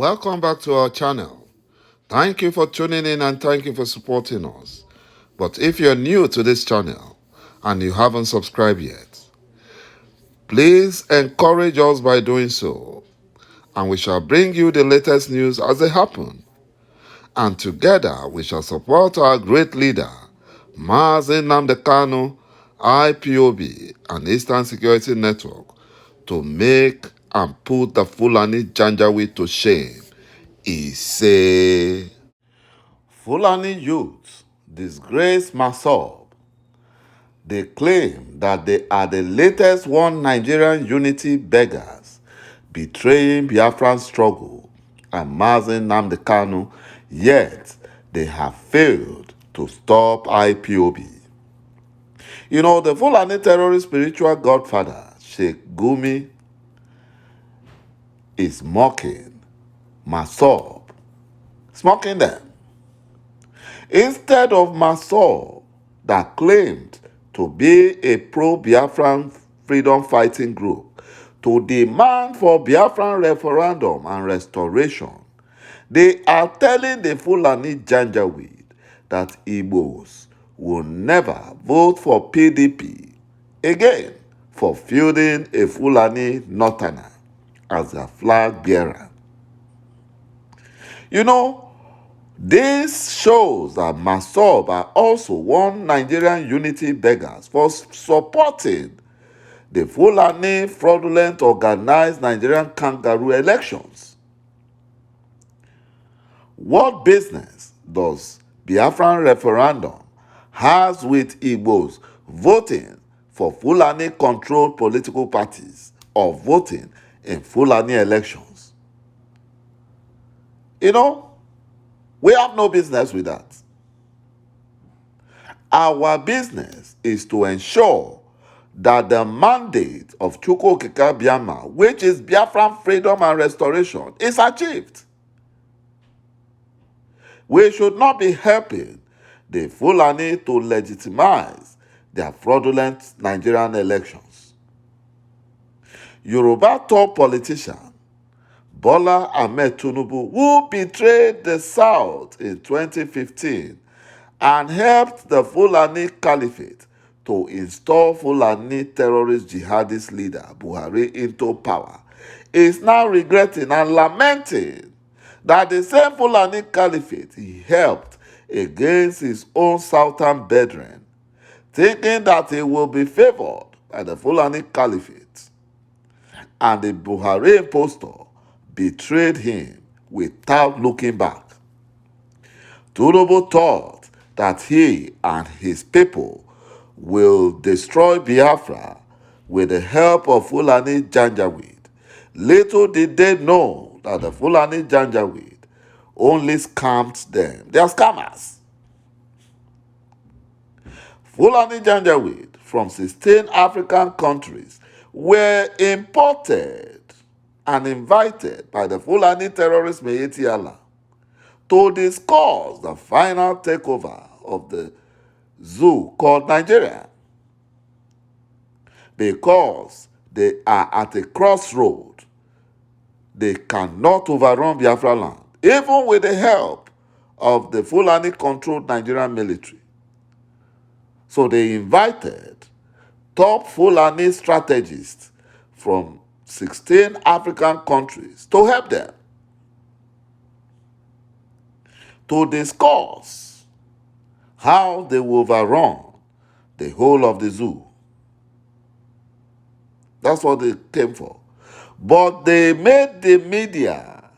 Welcome back to our channel. Thank you for tuning in and thank you for supporting us. But if you're new to this channel and you haven't subscribed yet, please encourage us by doing so, and we shall bring you the latest news as they happen. And together we shall support our great leader, MASSOB, IPOB, and Eastern Security Network to make and put the Fulani Janjaweed to shame. He say, Fulani youths disgrace MASSOB. They claim that they are the latest one Nigerian unity beggars, betraying Biafran struggle and MASSOB, yet they have failed to stop IPOB. You know, the Fulani terrorist spiritual godfather, Sheikh Gumi, is mocking MASSOB. It's mocking them. Instead of MASSOB, that claimed to be a pro-Biafran freedom fighting group, to demand for Biafran referendum and restoration, they are telling the Fulani Janjaweed that Igbos will never vote for PDP again for fielding a Fulani Northerner as their flag bearer. You know, this shows that MASSOB are also one Nigerian unity beggars for supporting the Fulani fraudulent organized Nigerian kangaroo elections. What business does Biafran referendum has with Igbos voting for Fulani-controlled political parties or voting in Fulani elections? You know, we have no business with that. Our business is to ensure that the mandate of Çឋឋİkiyon, which is Biafran freedom and restoration, is achieved. We should not be helping the Fulani to legitimize their fraudulent Nigerian elections. Yoruba top politician Bola Ahmed Tinubu, who betrayed the South in 2015 and helped the Fulani Caliphate to install Fulani terrorist jihadist leader Buhari into power, is now regretting and lamenting that the same Fulani Caliphate he helped against his own southern brethren, thinking that he will be favored by the Fulani Caliphate, and the Buhari impostor betrayed him without looking back. Tinubu thought that he and his people will destroy Biafra with the help of Fulani Janjaweed. Little did they know that the Fulani Janjaweed only scammed them. They are scammers. Fulani Janjaweed from 16 African countries were imported and invited by the Fulani terrorist Miyetti Allah to discuss the final takeover of the zoo called Nigeria, because they are at a crossroad. They cannot overrun Biafra land, even with the help of the Fulani-controlled Nigerian military. So they invited top Fulani strategists from 16 African countries to help them to discuss how they will overrun the whole of the zoo. That's what they came for. But they made the media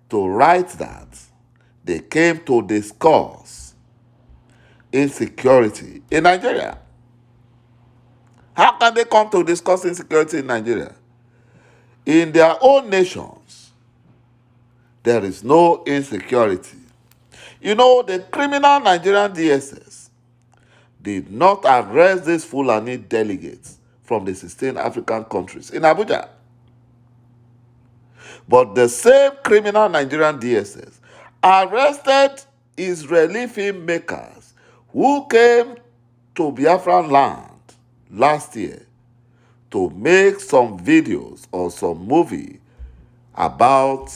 to write that they came to discuss insecurity in Nigeria. How can they come to discuss insecurity in Nigeria? In their own nations, there is no insecurity. You know, the criminal Nigerian DSS did not arrest these Fulani delegates from the 16 African countries in Abuja. But the same criminal Nigerian DSS arrested Israeli filmmakers who came to Biafran land last year to make some videos or some movie about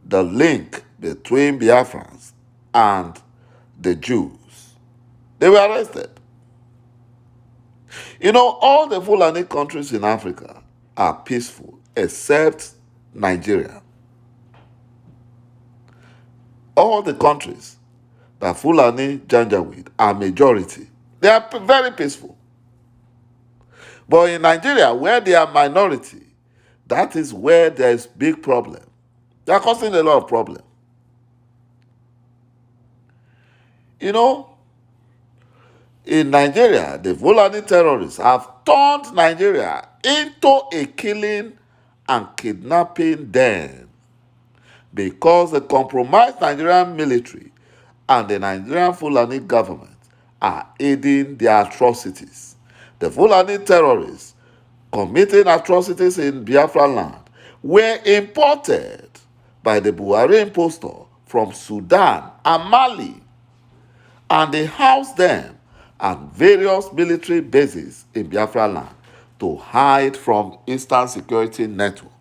the link between Biafrans and the Jews. They were arrested. You know, all the Fulani countries in Africa are peaceful except Nigeria. All the countries that Fulani Janjaweed are majority, they are very peaceful. But in Nigeria, where they are minority, that is where there is big problem. They are causing a lot of problem. You know, in Nigeria, the Fulani terrorists have turned Nigeria into a killing and kidnapping den because the compromised Nigerian military and the Nigerian Fulani government are aiding their atrocities. The Fulani terrorists committing atrocities in Biafra land were imported by the Buhari impostor from Sudan and Mali, and they housed them at various military bases in Biafra land to hide from Eastern Security Network.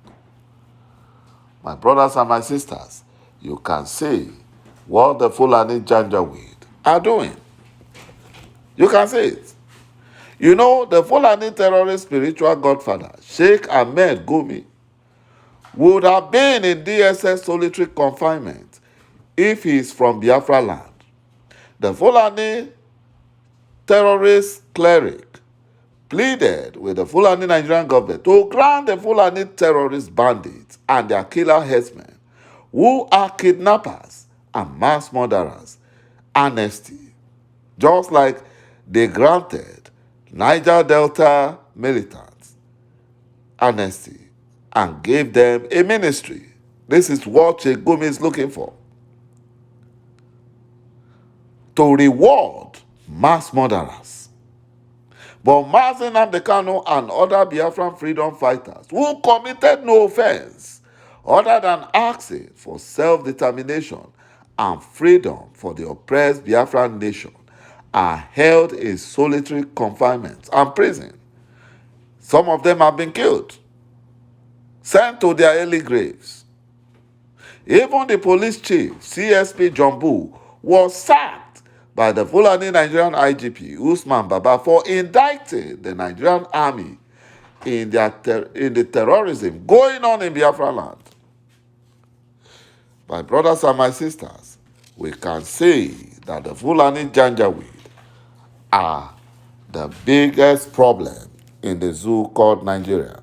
My brothers and my sisters, you can see what the Fulani Janjaweed are doing. You can see it. You know, the Fulani terrorist spiritual godfather, Sheikh Ahmed Gumi, would have been in DSS solitary confinement if he is from Biafra land. The Fulani terrorist cleric pleaded with the Fulani Nigerian government to grant the Fulani terrorist bandits and their killer headsmen, who are kidnappers and mass murderers, amnesty, just like they granted Niger Delta militants amnesty and gave them a ministry. This is what Sheikh Gumi is looking for. To reward mass murderers. But Mazi Nnamdi Kanu and other Biafran freedom fighters who committed no offense other than asking for self-determination and freedom for the oppressed Biafran nation are held in solitary confinement and prison. Some of them have been killed, sent to their early graves. Even the police chief, CSP Jumbu, was sacked by the Fulani Nigerian IGP, Usman Baba, for indicting the Nigerian army in the terrorism going on in Biafra land. My brothers and my sisters, we can say that the Fulani Janjaweed are the biggest problem in the zoo called Nigeria.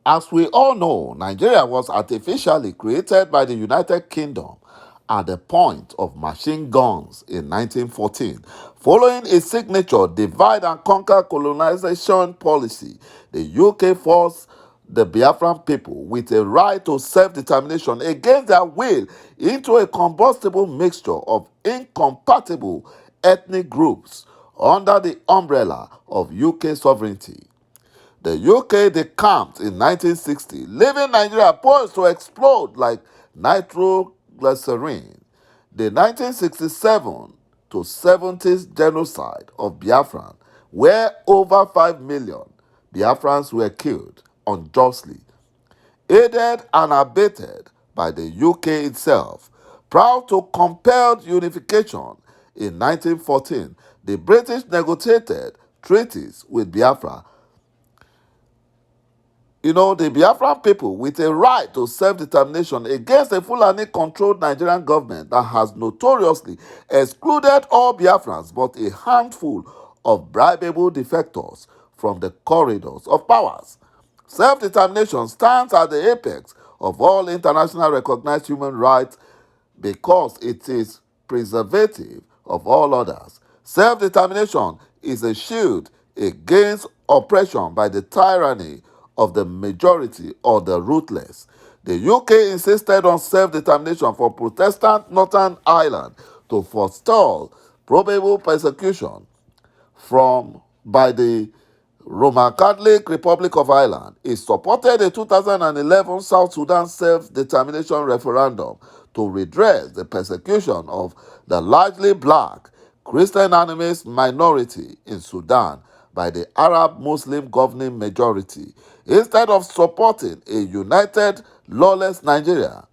As we all know, Nigeria was artificially created by the United Kingdom at the point of machine guns in 1914. Following its signature divide and conquer colonization policy, the UK forced the Biafran people with a right to self-determination against their will into a combustible mixture of incompatible ethnic groups under the umbrella of UK sovereignty. The UK decamped in 1960, leaving Nigeria poised to explode like nitroglycerin. The 1967 to 70s genocide of Biafran, where over 5 million Biafrans were killed unjustly, aided and abetted by the UK itself. Proud to compel unification in 1914, the British negotiated treaties with Biafra. The Biafran people with a right to self-determination against a Fulani-controlled Nigerian government that has notoriously excluded all Biafrans but a handful of bribable defectors from the corridors of powers. Self-determination stands at the apex of all international recognized human rights because it is preservative of all others. Self-determination is a shield against oppression by the tyranny of the majority or the ruthless. The UK insisted on self-determination for Protestant Northern Ireland to forestall probable persecution by the Roman Catholic Republic of Ireland. It supported a 2011 South Sudan self-determination referendum to redress the persecution of the largely black Christian animist minority in Sudan by the Arab Muslim governing majority instead of supporting a united, lawless Nigeria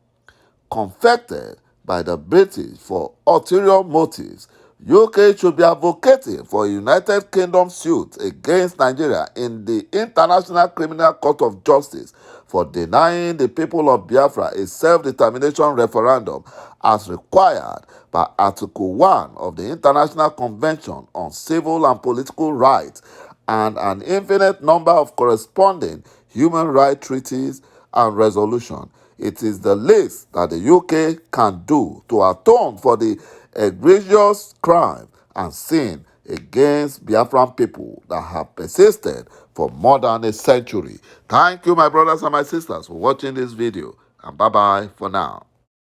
confected by the British for ulterior motives. UK should be advocating for a United Kingdom suit against Nigeria in the International Criminal Court of Justice for denying the people of Biafra a self-determination referendum as required by Article 1 of the International Convention on Civil and Political Rights and an infinite number of corresponding human rights treaties and resolutions. It is the least that the UK can do to atone for the egregious crime and sin against Biafran people that have persisted for more than a century. Thank you, my brothers and my sisters, for watching this video, and bye-bye for now.